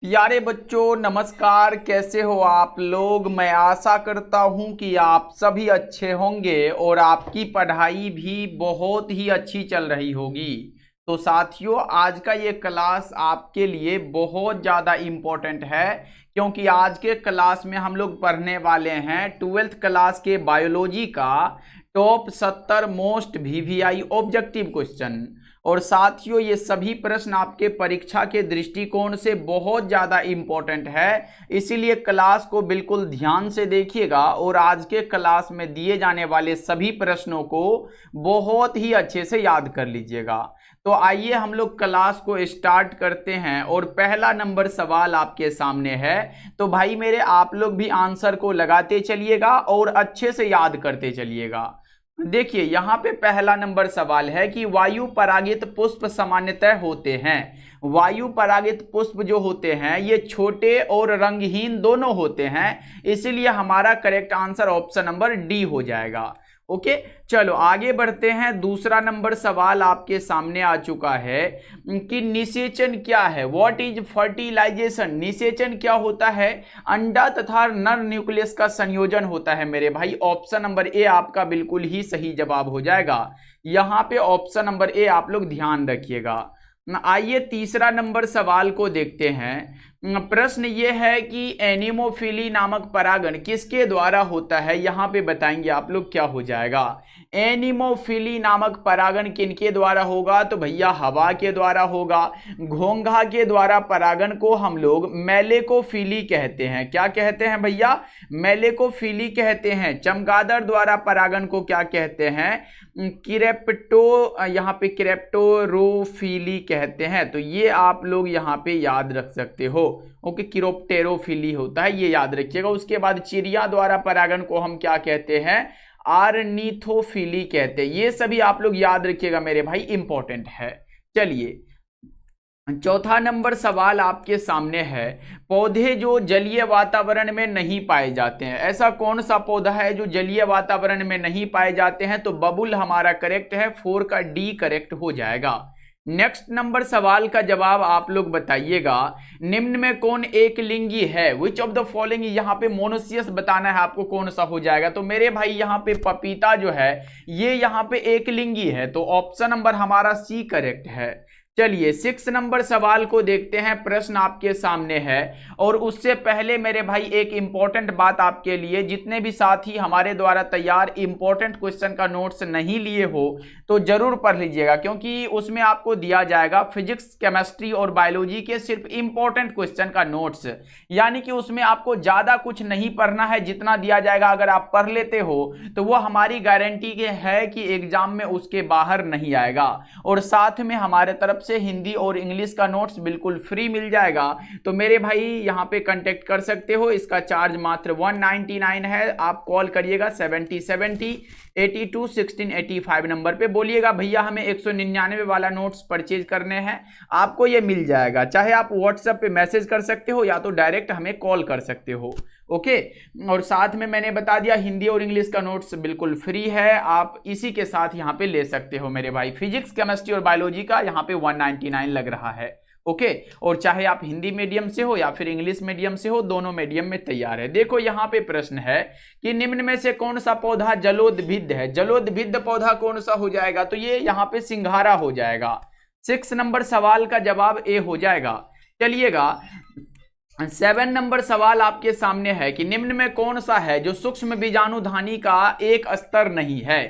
प्यारे बच्चों नमस्कार। कैसे हो आप लोग। मैं आशा करता हूं कि आप सभी अच्छे होंगे और आपकी पढ़ाई भी बहुत ही अच्छी चल रही होगी। तो साथियों आज का ये क्लास आपके लिए बहुत ज़्यादा इम्पोर्टेंट है, क्योंकि आज के क्लास में हम लोग पढ़ने वाले हैं 12th क्लास के बायोलॉजी का top 70 most VVI objective question. और साथियों ये सभी प्रश्न आपके परीक्षा के दृष्टिकोण से बहुत ज़्यादा इम्पोर्टेंट है, इसीलिए क्लास को बिल्कुल ध्यान से देखिएगा और आज के क्लास में दिए जाने वाले सभी प्रश्नों को बहुत ही अच्छे से याद कर लीजिएगा। तो आइए हम लोग क्लास को स्टार्ट करते हैं और पहला नंबर सवाल आपके सामने है। तो भाई मेरे आप लोग भी आंसर को लगाते चलिएगा और अच्छे से याद करते चलिएगा। देखिए यहाँ पे पहला नंबर सवाल है कि वायु परागित पुष्प सामान्यतः होते हैं। वायु परागित पुष्प जो होते हैं ये छोटे और रंगहीन दोनों होते हैं, इसीलिए हमारा correct answer option number D हो जाएगा। ओके चलो आगे बढ़ते हैं। दूसरा नंबर सवाल आपके सामने आ चुका है कि निषेचन क्या है। What is fertilisation. निषेचन क्या होता है। अंडा तथा नर न्यूक्लियस का संयोजन होता है मेरे भाई। ऑप्शन नंबर ए आपका बिल्कुल ही सही जवाब हो जाएगा। यहाँ पे ऑप्शन नंबर ए आप लोग ध्यान रखिएगा। आइए तीसरा नंबर सवाल को देखते हैं। प्रश्न ये है कि एनिमोफिली नामक परागण किसके द्वारा होता है, यहाँ पे बताएंगे आप लोग क्या हो जाएगा। एनिमोफिली नामक परागण किनके द्वारा होगा, तो भैया हवा के द्वारा होगा। घोंघा के द्वारा परागण को हम लोग मेलेकोफिली कहते हैं। क्या कहते हैं भैया, मेलेकोफिली कहते हैं। चमगादड़ द्वारा परागण को क्या कहते हैं, यहाँ पे क्रेप्टोरोफिली कहते हैं। तो ये आप लोग यहाँ पे याद रख सकते हो। ओके किरोप्टेरोफिली होता है, ये याद रखिएगा। उसके बाद चिड़िया द्वारा परागण को हम क्या कहते हैं, आर्निथोफिली कहते हैं। ये सभी आप लोग याद रखिएगा मेरे भाई, इंपॉर्टेंट है। चलिए चौथा नंबर सवाल आपके सामने है। पौधे जो जलीय वातावरण में नहीं पाए जाते हैं, ऐसा कौन सा पौधा है जो जलीय वातावरण में नहीं पाए जाते हैं, तो बबुल हमारा करेक्ट है। 4 का डी करेक्ट हो जाएगा। नेक्स्ट नंबर सवाल का जवाब आप लोग बताइएगा। निम्न में कौन एक लिंगी है। विच ऑफ द फॉलोइंग, यहाँ पे मोनोसियस बताना है आपको कौन सा हो जाएगा। तो मेरे भाई यहाँ पे पपीता जो है ये यहाँ पे एक लिंगी है, तो ऑप्शन नंबर हमारा सी करेक्ट है। चलिए 6 नंबर सवाल को देखते हैं। प्रश्न आपके सामने है और उससे पहले मेरे भाई एक इंपॉर्टेंट बात आपके लिए, जितने भी साथी हमारे द्वारा तैयार इंपॉर्टेंट क्वेश्चन का नोट्स नहीं लिए हो तो जरूर पढ़ लीजिएगा, क्योंकि उसमें आपको दिया जाएगा फिजिक्स केमिस्ट्री और बायोलॉजी के सिर्फ इंपॉर्टेंट क्वेश्चन का नोट्स। यानी कि उसमें आपको ज्यादा कुछ नहीं पढ़ना है, जितना दिया जाएगा अगर आप पढ़ लेते हो तो वो हमारी गारंटी के है कि एग्जाम में उसके बाहर नहीं आएगा। और साथ में हमारे तरफ से हिंदी और इंग्लिश का नोट्स बिल्कुल फ्री मिल जाएगा। तो मेरे भाई यहाँ पे कांटेक्ट कर सकते हो। इसका चार्ज मात्र 199 है। आप कॉल करिएगा 7070 82 16 85 नंबर पे, बोलिएगा भैया हमें 199 वाला नोट्स परचेज करने हैं, आपको ये मिल जाएगा। चाहे आप व्हाट्सएप पे मैसेज कर सकते हो या तो डायरेक्ट हमें कॉल कर सकते हो। ओके और साथ में मैंने बता दिया हिंदी और इंग्लिश का नोट्स बिल्कुल फ्री है, आप इसी के साथ यहाँ पे ले सकते हो मेरे भाई। फिजिक्स केमिस्ट्री और बायोलॉजी का यहाँ पे 199 लग रहा है। ओके और चाहे आप हिंदी मीडियम से हो या फिर इंग्लिश मीडियम से हो, दोनों मीडियम में तैयार है। देखो यहाँ पे प्रश्न है कि निम्न में से कौन सा पौधा जलोद्भिद है। जलोद्भिद पौधा कौन सा हो जाएगा, तो ये यहाँ पे सिंघारा हो जाएगा। 6 नंबर सवाल का जवाब ए हो जाएगा। चलिएगा 7 नंबर सवाल आपके सामने है कि निम्न में कौन सा है जो सूक्ष्म बीजाणुधानी का एक स्तर नहीं है।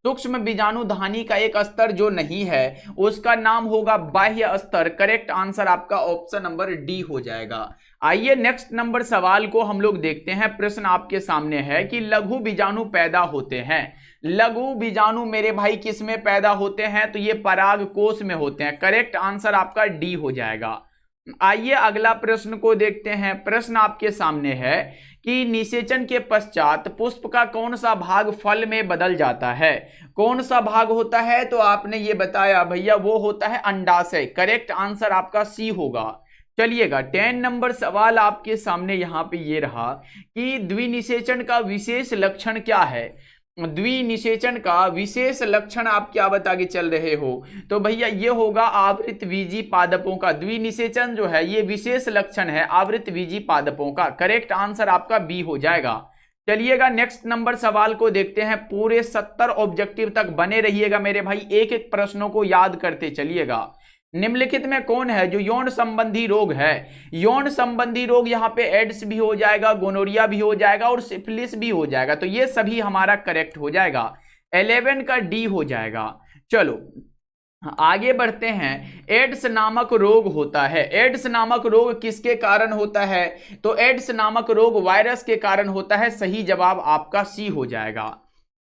सूक्ष्म बीजाणुधानी का एक स्तर जो नहीं है उसका नाम होगा बाह्य स्तर। करेक्ट आंसर आपका ऑप्शन नंबर डी हो जाएगा। आइए नेक्स्ट नंबर सवाल को हम लोग देखते हैं। प्रश्न आपके सामने है कि लघु बीजाणु पैदा होते हैं। लघु बीजाणु मेरे भाई किस में पैदा होते हैं, तो ये पराग कोश में होते हैं। करेक्ट आंसर आपका डी हो जाएगा। आइए अगला प्रश्न को देखते हैं। प्रश्न आपके सामने है कि निषेचन के पश्चात पुष्प का कौन सा भाग फल में बदल जाता है। कौन सा भाग होता है, तो आपने ये बताया भैया वो होता है अंडाशय। करेक्ट आंसर आपका सी होगा। चलिएगा 10 नंबर सवाल आपके सामने यहाँ पे ये रहा कि द्विनिषेचन का विशेष लक्षण क्या है। द्विनिषेचन का विशेष लक्षण आप क्या बता के चल रहे हो? तो भैया ये होगा आवृतवीजी पादपों का। द्विनिषेचन जो है ये विशेष लक्षण है आवृतवीजी पादपों का। करेक्ट आंसर आपका बी हो जाएगा। चलिएगा नेक्स्ट नंबर सवाल को देखते हैं। पूरे 70 ऑब्जेक्टिव तक बने रहिएगा मेरे भाई, एक एक प्रश्नों को याद करते चलिएगा। निम्नलिखित में कौन है जो यौन संबंधी रोग है? यौन संबंधी रोग यहाँ पे एड्स भी हो जाएगा, गोनोरिया भी हो जाएगा और सिफिलिस भी हो जाएगा, तो ये सभी हमारा करेक्ट हो जाएगा। 11 का डी हो जाएगा। चलो आगे बढ़ते हैं। एड्स नामक रोग होता है। एड्स नामक रोग किसके कारण होता है? तो एड्स नामक रोग वायरस के कारण होता है। सही जवाब आपका सी हो जाएगा।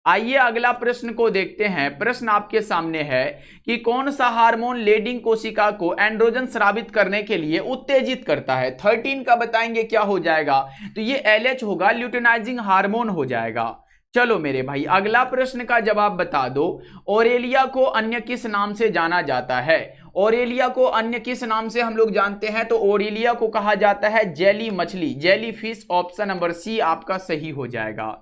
आइए अगला प्रश्न को देखते हैं। प्रश्न आपके सामने है कि कौन सा हार्मोन लेडिंग कोशिका को एंड्रोजन स्रावित करने के लिए उत्तेजित करता है? 13 का बताएंगे क्या हो जाएगा? तो ये LH होगा, ल्यूटेनाइजिंग हार्मोन हो जाएगा। चलो मेरे भाई अगला प्रश्न का जवाब बता दो। ओरेलिया को अन्य किस नाम से जाना जाता है? ओरेलिया को अन्य किस नाम से हम लोग जानते हैं? तो ओरेलिया को कहा जाता है जेली मछली, jellyfish. Option number C आपका सही हो जाएगा।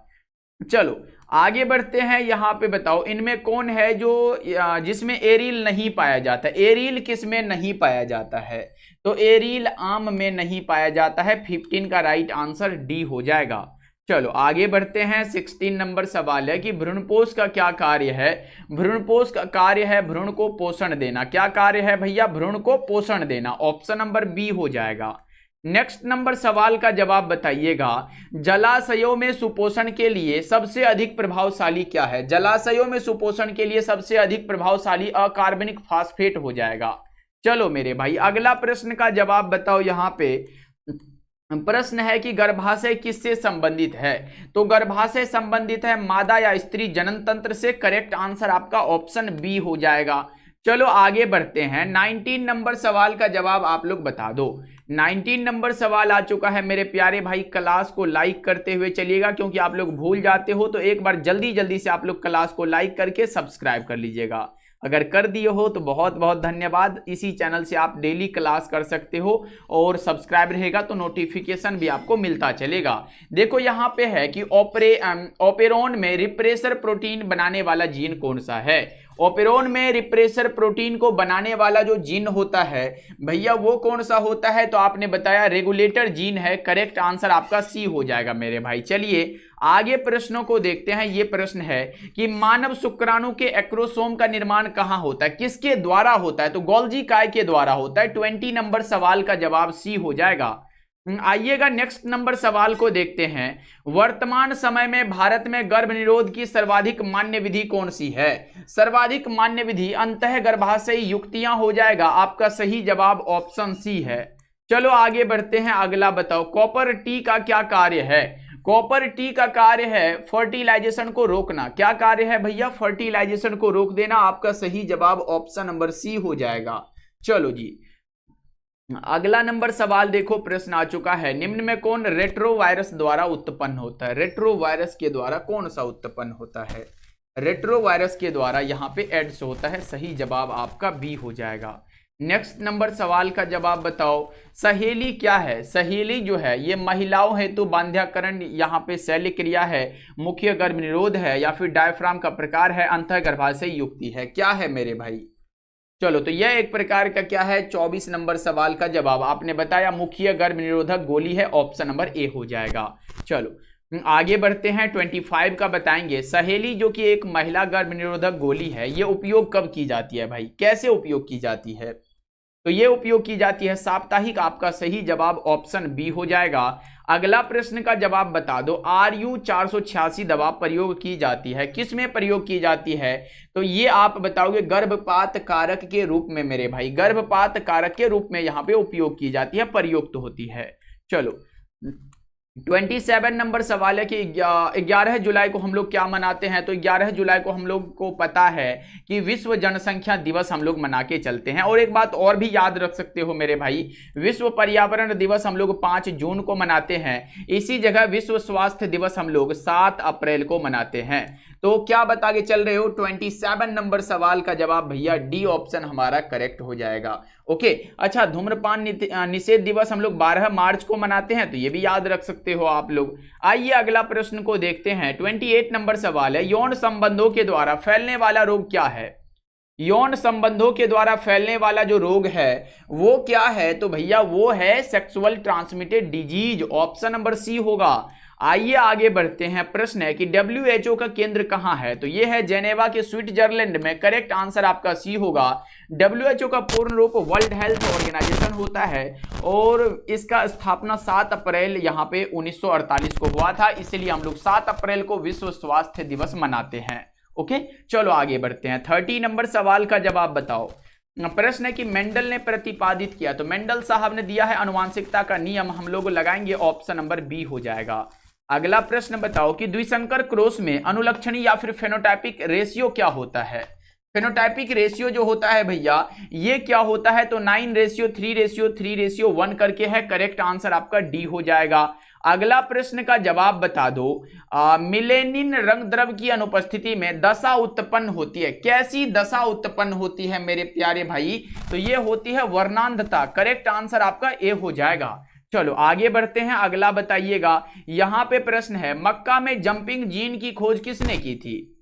चलो आगे बढ़ते हैं। यहां पे बताओ इनमें कौन है जो जिसमें एरिल नहीं पाया जाता? एरिल किस में नहीं पाया जाता है? तो एरिल आम में नहीं पाया जाता है। 15 का राइट आंसर डी हो जाएगा। चलो आगे बढ़ते हैं। 16 नंबर सवाल है कि भ्रूणपोष का क्या कार्य है? भ्रूणपोष का कार्य है भ्रूण को पोषण देना। क्या कार्य है भैया? भ्रूण को पोषण देना। ऑप्शन नंबर बी हो जाएगा। नेक्स्ट नंबर सवाल का जवाब बताइएगा। जलाशयों में सुपोषण के लिए सबसे अधिक प्रभावशाली क्या है? जलाशयों में सुपोषण के लिए सबसे अधिक प्रभावशाली अकार्बनिक फास्फेट हो जाएगा। चलो मेरे भाई अगला प्रश्न का जवाब बताओ। यहां पे प्रश्न है कि गर्भाशय किससे संबंधित है? तो गर्भाशय संबंधित है मादा या स्त्री जनन तंत्र से। करेक्ट आंसर आपका ऑप्शन बी हो जाएगा। चलो आगे बढ़ते हैं। 19 नंबर सवाल का जवाब आप लोग बता दो। 19 नंबर सवाल आ चुका है मेरे प्यारे भाई। क्लास को लाइक करते हुए चलिएगा, क्योंकि आप लोग भूल जाते हो, तो एक बार जल्दी जल्दी से आप लोग क्लास को लाइक करके सब्सक्राइब कर लीजिएगा। अगर कर दिए हो तो बहुत बहुत धन्यवाद। इसी चैनल से आप डेली क्लास कर सकते हो और सब्सक्राइब रहेगा तो नोटिफिकेशन भी आपको मिलता चलेगा। देखो यहाँ पे है कि ओपेरोन में रिप्रेसर प्रोटीन बनाने वाला जीन कौन सा है? ओपेरोन में रिप्रेसर प्रोटीन को बनाने वाला जो जीन होता है भैया वो कौन सा होता है? तो आपने बताया रेगुलेटर जीन है। करेक्ट आंसर आपका सी हो जाएगा मेरे भाई। चलिए आगे प्रश्नों को देखते हैं। ये प्रश्न है कि मानव शुक्राणु के एक्रोसोम का निर्माण कहां होता है? किसके द्वारा होता है? तो गोल्जी काय के द्वारा होता है। 20 नंबर सवाल का जवाब सी हो जाएगा। आइएगा नेक्स्ट नंबर सवाल को देखते हैं। वर्तमान समय में भारत में गर्भ निरोध की सर्वाधिक मान्य विधि कौन सी है? सर्वाधिक मान्य विधि अंतः गर्भाशयी युक्तियां हो जाएगा। आपका सही जवाब ऑप्शन सी है। चलो आगे बढ़ते हैं। अगला बताओ कॉपर टी का क्या कार्य है? कॉपर टी का कार्य है फर्टिलाइजेशन को रोकना। क्या कार्य है भैया? फर्टिलाइजेशन को रोक देना। आपका सही जवाब ऑप्शन नंबर सी हो जाएगा। चलो जी अगला नंबर सवाल देखो। प्रश्न आ चुका है। निम्न में कौन रेट्रोवायरस द्वारा उत्पन्न होता है? रेट्रोवायरस के द्वारा कौन सा उत्पन्न होता है? रेट्रोवायरस के द्वारा यहाँ पे एड्स होता है। सही जवाब आपका बी हो जाएगा। नेक्स्ट नंबर सवाल का जवाब बताओ। सहेली क्या है? सहेली जो है ये महिलाओं हेतु बांध्याकरण, यहाँ पे शैल्य क्रिया है, मुख्य गर्भ निरोध है, या फिर डायफ्राम का प्रकार है, अंतः गर्भाशय युक्ति है। क्या है मेरे भाई? चलो तो यह एक प्रकार का क्या है? 24 नंबर सवाल का जवाब आपने बताया मुख्य गर्भ निरोधक गोली है। ऑप्शन नंबर ए हो जाएगा। चलो आगे बढ़ते हैं। 25 का बताएंगे। सहेली जो कि एक महिला गर्भ निरोधक गोली है, ये उपयोग कब की जाती है भाई? कैसे उपयोग की जाती है? तो ये उपयोग की जाती है साप्ताहिक। आपका सही जवाब ऑप्शन बी हो जाएगा। अगला प्रश्न का जवाब बता दो। RU 486 दवा प्रयोग की जाती है, किस में प्रयोग की जाती है? तो ये आप बताओगे गर्भपात कारक के रूप में मेरे भाई। गर्भपात कारक के रूप में यहाँ पे उपयोग की जाती है, प्रयुक्त होती है। चलो 27 नंबर सवाल है कि 11 जुलाई को हम लोग क्या मनाते हैं? तो 11 जुलाई को हम लोग को पता है कि विश्व जनसंख्या दिवस हम लोग मना के चलते हैं। और एक बात और भी याद रख सकते हो मेरे भाई, विश्व पर्यावरण दिवस हम लोग 5 जून को मनाते हैं। इसी जगह विश्व स्वास्थ्य दिवस हम लोग 7 अप्रैल को मनाते हैं। तो क्या बता के चल रहे हो? 27 नंबर सवाल का जवाब भैया डी ऑप्शन हमारा करेक्ट हो जाएगा। ओके। अच्छा, धूम्रपान निषेध दिवस हम लोग 12 मार्च को मनाते हैं, तो ये भी याद रख सकते हो आप लोग। आइए अगला प्रश्न को देखते हैं। 28 नंबर सवाल है, यौन संबंधों के द्वारा फैलने वाला रोग क्या है? यौन संबंधों के द्वारा फैलने वाला जो रोग है वो क्या है? तो भैया वो है sexual transmitted disease, option number C होगा। आइए आगे बढ़ते हैं। प्रश्न है कि WHO का केंद्र कहां है? तो ये है जेनेवा के स्विट्जरलैंड में। करेक्ट आंसर आपका सी होगा। WHO का पूर्ण रूप वर्ल्ड हेल्थ ऑर्गेनाइजेशन होता है और इसका स्थापना 7 अप्रैल यहाँ पे 1948 को हुआ था, इसलिए हम लोग 7 अप्रैल को विश्व स्वास्थ्य दिवस मनाते हैं। ओके, चलो आगे बढ़ते हैं। 30 नंबर सवाल का जवाब बताओ। प्रश्न है कि मेंडल ने प्रतिपादित किया, तो मेंडल साहब ने दिया है अनुवांशिकता का नियम, हम लोग लगाएंगे ऑप्शन नंबर बी हो जाएगा। अगला प्रश्न बताओ कि द्विसंकर क्रॉस में अनुलक्षणी या फिर फेनोटाइपिक रेशियो क्या होता है? फेनोटाइपिक रेशियो जो होता है भैया ये क्या होता है? तो 9:3:3:1 करके है। करेक्ट आंसर आपका डी हो जाएगा। अगला प्रश्न का जवाब बता दो। मिलेनिन रंग द्रव्य की अनुपस्थिति में दशा उत्पन्न होती है। कैसी दशा उत्पन्न होती है मेरे प्यारे भाई? तो ये होती है वर्णांधता। करेक्ट आंसर आपका ए हो जाएगा। चलो आगे बढ़ते हैं। अगला बताइएगा। यहां पे प्रश्न है, मक्का में जंपिंग जीन की खोज किसने की थी?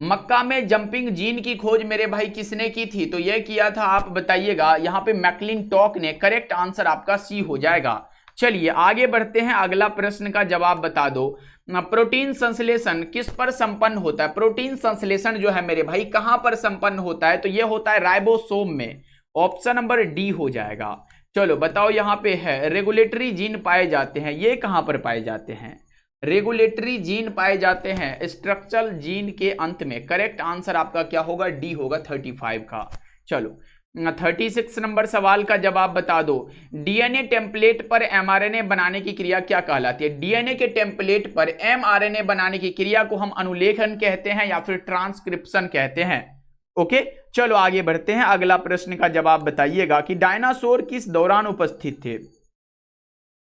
मक्का में जंपिंग जीन की खोज मेरे भाई किसने की थी? तो यह किया था, आप बताइएगा, यहां पे मैक्लिंटॉक ने। करेक्ट आंसर आपका सी हो जाएगा। चलिए आगे बढ़ते हैं। अगला प्रश्न का जवाब बता दो। प्रोटीन संश्लेषण किस पर संपन्न होता है? प्रोटीन संश्लेषण जो है मेरे भाई कहां पर संपन्न होता है? तो यह होता है राइबोसोम में। ऑप्शन नंबर डी हो जाएगा। चलो बताओ, यहां पे है रेगुलेटरी जीन पाए जाते हैं, ये कहां पर पाए जाते हैं? रेगुलेटरी जीन पाए जाते हैं स्ट्रक्चरल जीन के अंत में। करेक्ट आंसर आपका क्या होगा? डी होगा 35 का। चलो 36 नंबर सवाल का जवाब बता दो। डीएनए टेम्पलेट पर एमआरएनए बनाने की क्रिया क्या कहलाती है? डीएनए के टेम्पलेट पर एमआरएनए बनाने की क्रिया को हम अनुलेखन कहते हैं या फिर ट्रांसक्रिप्शन कहते हैं। ओके, चलो आगे बढ़ते हैं। अगला प्रश्न का जवाब बताइएगा कि डायनासोर किस दौरान उपस्थित थे?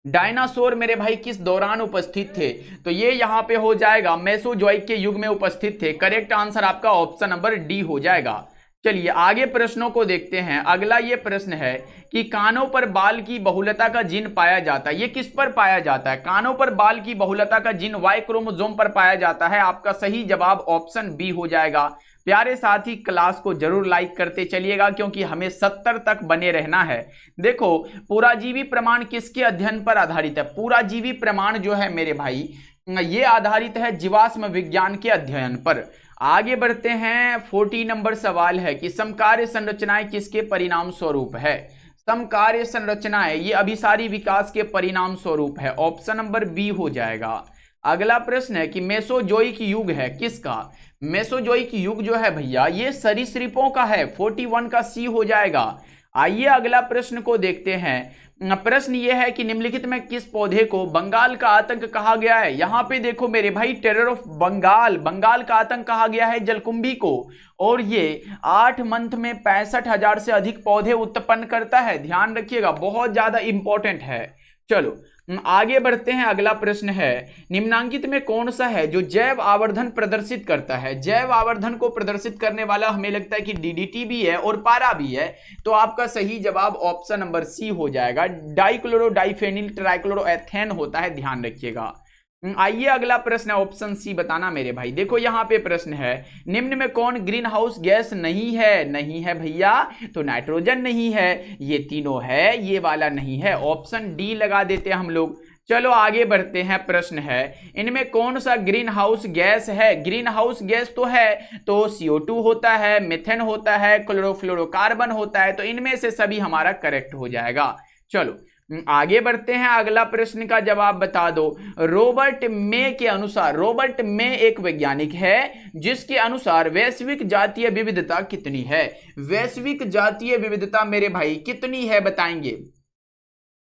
डायनासोर मेरे भाई किस दौरान उपस्थित थे? तो ये यहां पे हो जाएगा मेसोजोइक के युग में उपस्थित थे। करेक्ट आंसर आपका ऑप्शन नंबर डी हो जाएगा। चलिए आगे प्रश्नों को देखते हैं। अगला ये प्रश्न है कि कानों पर बाल की बहुलता का जीन पाया जाता है, ये किस पर पाया जाता है? कानों पर बाल की बहुलता का जीन वाई क्रोमोसोम पर पाया जाता है। आपका सही जवाब ऑप्शन बी हो जाएगा। प्यारे साथी, क्लास को जरूर लाइक करते चलिएगा क्योंकि हमें 70 तक बने रहना है। देखो, पूराजीवी प्रमाण किसके अध्ययन पर आधारित है? पूराजीवी प्रमाण जो है मेरे भाई ये आधारित है जीवाश्म विज्ञान के अध्ययन पर। आगे बढ़ते हैं। 40 नंबर सवाल है कि समकार्य संरचनाएं किसके परिणाम स्वरूप है? समकार्य संरचनाएं ये अभिसारी विकास के परिणाम स्वरूप है। ऑप्शन नंबर बी हो जाएगा। अगला प्रश्न है कि मेसोजोइक युग है किसका? मेसोजोइक युग जो है भैया ये सरीसृपों का है। 41 का सी हो जाएगा। आइए अगला प्रश्न को देखते हैं। प्रश्न यह है कि निम्नलिखित में किस पौधे को बंगाल का आतंक कहा गया है? यहां पे देखो मेरे भाई, टेरर ऑफ बंगाल, बंगाल का आतंक कहा गया है जलकुंभी को, और ये 8 मंथ में 65,000 से अधिक पौधे उत्पन्न करता है। ध्यान रखिएगा, बहुत ज्यादा इंपॉर्टेंट है। चलो आगे बढ़ते हैं। अगला प्रश्न है, निम्नांकित में कौन सा है जो जैव आवर्धन प्रदर्शित करता है? जैव आवर्धन को प्रदर्शित करने वाला हमें लगता है कि डीडीटी भी है और पारा भी है, तो आपका सही जवाब ऑप्शन नंबर सी हो जाएगा। डाइक्लोरो डाइफेनिल ट्राइक्लोरोएथेन होता है, ध्यान रखिएगा। आइए अगला प्रश्न है, ऑप्शन सी बताना मेरे भाई। देखो यहां पे प्रश्न है, निम्न में कौन ग्रीन हाउस गैस नहीं है? नहीं है भैया, तो नाइट्रोजन नहीं है, ये तीनों है, ये वाला नहीं है। ऑप्शन डी लगा देते हैं हम लोग। चलो आगे बढ़ते हैं। प्रश्न है, इनमें कौन सा ग्रीन हाउस गैस है? ग्रीन हाउस गैस तो है, तो CO2 होता है, मीथेन होता है, क्लोरोफ्लोरोकार्बन होता है, तो इनमें से सभी हमारा करेक्ट हो जाएगा। चलो आगे बढ़ते हैं। अगला प्रश्न का जवाब बता दो। रॉबर्ट मे के अनुसार, रॉबर्ट मे एक वैज्ञानिक है जिसके अनुसार वैश्विक जातीय विविधता कितनी है? वैश्विक जातीय विविधता मेरे भाई कितनी है बताएंगे?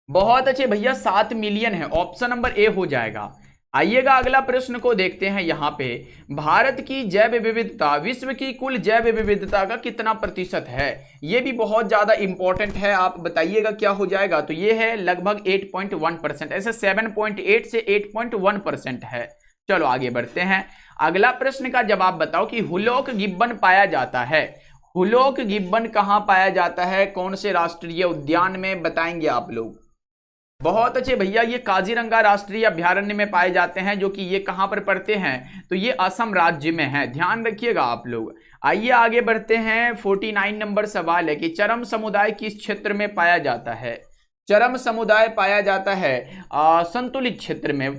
बहुत अच्छे भैया, 7 मिलियन है। ऑप्शन नंबर ए हो जाएगा। आइएगा अगला प्रश्न को देखते हैं। यहाँ पे भारत की जैव विविधता विश्व की कुल जैव विविधता का कितना प्रतिशत है? ये भी बहुत ज्यादा इंपॉर्टेंट है, आप बताइएगा क्या हो जाएगा? तो ये है लगभग 8.1%, ऐसे 7.8 से 8.1% है। चलो आगे बढ़ते हैं। अगला प्रश्न का जवाब बताओ कि हुलॉक गिब्बन पाया जाता है। हुलॉक गिब्बन कहाँ पाया जाता है, कौन से राष्ट्रीय उद्यान में, बताएंगे आप लोग। बहुत अच्छे भैया, ये काजीरंगा राष्ट्रीय अभ्यारण्य में पाए जाते हैं, जो कि ये कहाँ पर पड़ते हैं, तो ये असम राज्य में है, ध्यान रखिएगा आप लोग। आइए आगे बढ़ते हैं। 49 नंबर सवाल है कि चरम समुदाय किस क्षेत्र में पाया जाता है। चरम समुदाय पाया जाता है संतुलित क्षेत्र में।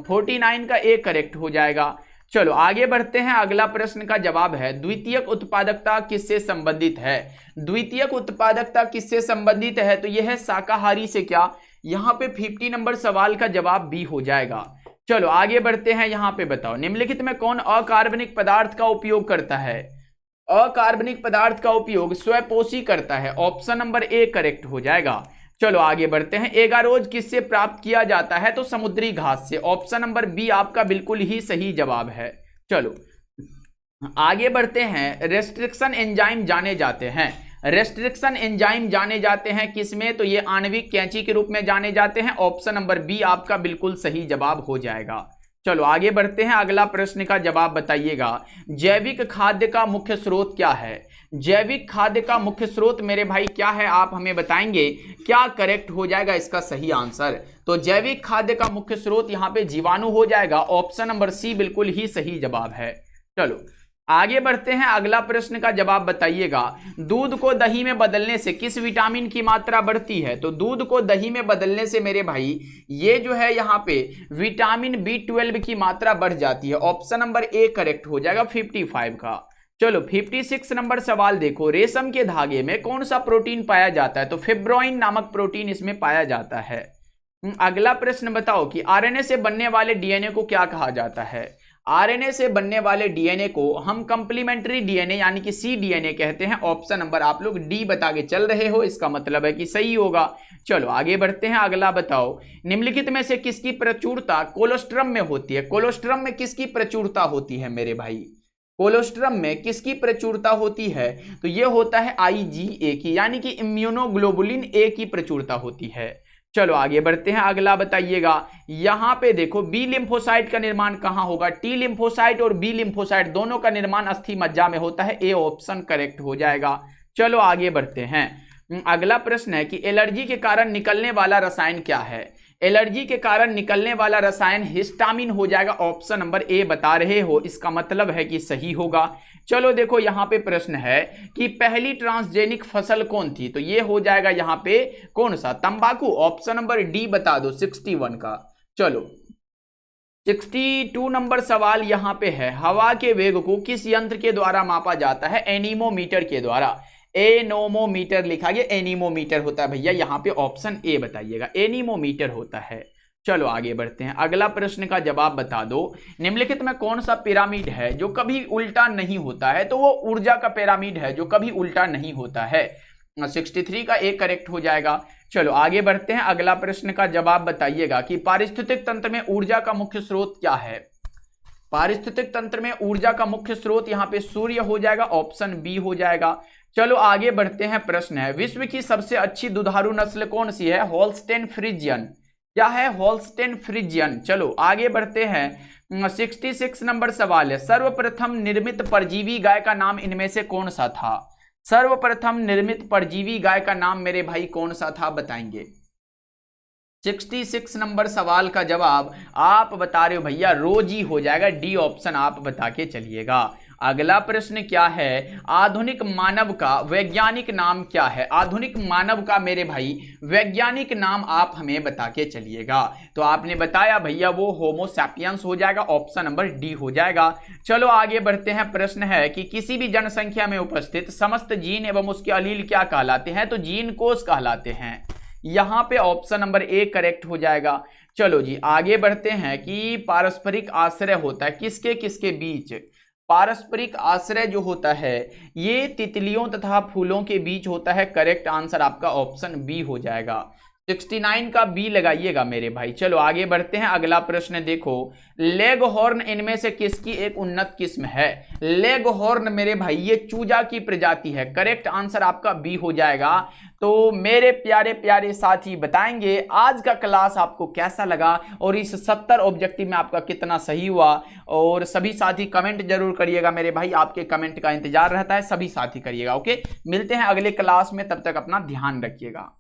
49 का ए करेक्ट हो जाएगा। चलो आगे बढ़ते हैं। अगला प्रश्न का जवाब है द्वितीयक उत्पादकता किससे संबंधित है। द्वितीयक उत्पादकता किससे संबंधित है, तो यह है शाकाहारी से। क्या यहाँ पे 50 नंबर सवाल का जवाब बी हो जाएगा। चलो आगे बढ़ते हैं। यहाँ पे बताओ निम्नलिखित में कौन अकार्बनिक पदार्थ का उपयोग करता है। अकार्बनिक पदार्थ का उपयोग स्वपोषी करता है, ऑप्शन नंबर ए करेक्ट हो जाएगा। चलो आगे बढ़ते हैं। एगारोज किससे प्राप्त किया जाता है, तो समुद्री घास से, ऑप्शन नंबर बी आपका बिल्कुल ही सही जवाब है। चलो आगे बढ़ते हैं। रेस्ट्रिक्शन एंजाइम जाने जाते हैं। रेस्ट्रिक्शन एंजाइम जाने जाते हैं किसमें, तो ये आणविक कैंची के रूप में जाने जाते हैं, ऑप्शन नंबर बी आपका बिल्कुल सही जवाब हो जाएगा। चलो आगे बढ़ते हैं। अगला प्रश्न का जवाब बताइएगा। जैविक खाद्य का मुख्य स्रोत क्या है। जैविक खाद्य का मुख्य स्रोत मेरे भाई क्या है, आप हमें बताएंगे। क्या करेक्ट हो जाएगा इसका सही आंसर, तो जैविक खाद्य का मुख्य स्रोत यहाँ पे जीवाणु हो जाएगा, ऑप्शन नंबर सी बिल्कुल ही सही जवाब है। चलो आगे बढ़ते हैं। अगला प्रश्न का जवाब बताइएगा। दूध को दही में बदलने से किस विटामिन की मात्रा बढ़ती है, तो दूध को दही में बदलने से मेरे भाई ये जो है यहाँ पे विटामिन B12 की मात्रा बढ़ जाती है, ऑप्शन नंबर ए करेक्ट हो जाएगा 55 का। चलो 56 नंबर सवाल देखो। रेशम के धागे में कौन सा प्रोटीन पाया जाता है, तो फिब्रोइन नामक प्रोटीन इसमें पाया जाता है। अगला प्रश्न बताओ कि आरएनए से बनने वाले डीएनए को क्या कहा जाता है। आरएनए से बनने वाले डीएनए को हम कंप्लीमेंट्री डीएनए यानी कि सी डीएनए कहते हैं, ऑप्शन नंबर आप लोग डी बता के चल रहे हो, इसका मतलब है कि सही होगा। चलो आगे बढ़ते हैं। अगला बताओ निम्नलिखित में से किसकी प्रचुरता कोलोस्ट्रम में होती है। कोलोस्ट्रम में किसकी प्रचुरता होती है मेरे भाई, कोलोस्ट्रम में किसकी प्रचुरता होती है, तो यह होता है IgA की, यानी कि इम्यूनोग्लोबुलिन ए की प्रचुरता होती है। चलो आगे बढ़ते हैं। अगला बताइएगा। यहां पे देखो बी लिम्फोसाइट का निर्माण कहां होगा। टी लिम्फोसाइट और बी लिम्फोसाइट दोनों का निर्माण अस्थि मज्जा में होता है, ए ऑप्शन करेक्ट हो जाएगा। चलो आगे बढ़ते हैं। अगला प्रश्न है कि एलर्जी के कारण निकलने वाला रसायन क्या है। एलर्जी के कारण निकलने वाला रसायन हिस्टामिन हो जाएगा, ऑप्शन नंबर ए बता रहे हो, इसका मतलब है कि सही होगा। चलो देखो यहाँ पे प्रश्न है कि पहली ट्रांसजेनिक फसल कौन थी, तो ये हो जाएगा यहाँ पे कौन सा, तंबाकू, ऑप्शन नंबर डी बता दो 61 का। चलो 62 नंबर सवाल यहाँ पे है। हवा के वेग को किस यंत्र के द्वारा मापा जाता है, एनीमोमीटर के द्वारा। एनोमोमीटर लिखा गया, एनीमोमीटर होता है भैया, यहाँ पे ऑप्शन ए बताइएगा, एनीमोमीटर होता है। चलो आगे बढ़ते हैं। अगला प्रश्न का जवाब बता दो। निम्नलिखित में कौन सा पिरामिड है जो कभी उल्टा नहीं होता है, तो वो ऊर्जा का पिरामिड है जो कभी उल्टा नहीं होता है, 63 का ए करेक्ट हो जाएगा। चलो आगे बढ़ते हैं। अगला प्रश्न का जवाब बताइएगा कि पारिस्थितिक तंत्र में ऊर्जा का मुख्य स्रोत क्या है। पारिस्थितिक तंत्र में ऊर्जा का मुख्य स्रोत यहाँ पे सूर्य हो जाएगा, ऑप्शन बी हो जाएगा। चलो आगे बढ़ते हैं। प्रश्न है विश्व की सबसे अच्छी दुधारू नस्ल कौन सी है, होल्स्टेन फ्रिजियन। क्या है, होल्स्टेन फ्रिजियन। चलो आगे बढ़ते हैं। 66 नंबर सवाल है। सर्वप्रथम निर्मित परजीवी गाय का नाम इनमें से कौन सा था। सर्वप्रथम निर्मित परजीवी गाय का नाम मेरे भाई कौन सा था, बताएंगे। 66 नंबर सवाल का जवाब आप बता रहे हो भैया, रोजी हो जाएगा, डी ऑप्शन आप बता के चलिएगा। अगला प्रश्न क्या है, आधुनिक मानव का वैज्ञानिक नाम क्या है। आधुनिक मानव का मेरे भाई वैज्ञानिक नाम आप हमें बता के चलिएगा। तो आपने बताया भैया वो होमो सैपियंस हो जाएगा, ऑप्शन नंबर डी हो जाएगा। चलो आगे बढ़ते हैं। प्रश्न है कि किसी भी जनसंख्या में उपस्थित समस्त जीन एवं उसके अलील क्या कहलाते हैं, तो जीन कोष कहलाते हैं, यहाँ पे ऑप्शन नंबर ए करेक्ट हो जाएगा। चलो जी आगे बढ़ते हैं कि पारस्परिक आश्रय होता है किसके किसके बीच। पारस्परिक आश्रय जो होता है ये तितलियों तथा फूलों के बीच होता है, करेक्ट आंसर आपका ऑप्शन बी हो जाएगा। 69 का बी लगाइएगा मेरे भाई। चलो आगे बढ़ते हैं, अगला प्रश्न देखो, लेग हॉर्न इनमें से किसकी एक उन्नत किस्म है? लेग हॉर्न मेरे भाई ये चूजा की प्रजाति है। करेक्ट आंसर आपका बी हो जाएगा। तो मेरे प्यारे प्यारे साथी बताएंगे आज का क्लास आपको कैसा लगा और इस 70 ऑब्जेक्टिव में आपका कितना सही हुआ। और सभी साथी कमेंट जरूर करिएगा मेरे भाई, आपके कमेंट का इंतजार रहता है, सभी साथी करिएगा। ओके, मिलते हैं अगले क्लास में, तब तक अपना ध्यान रखिएगा।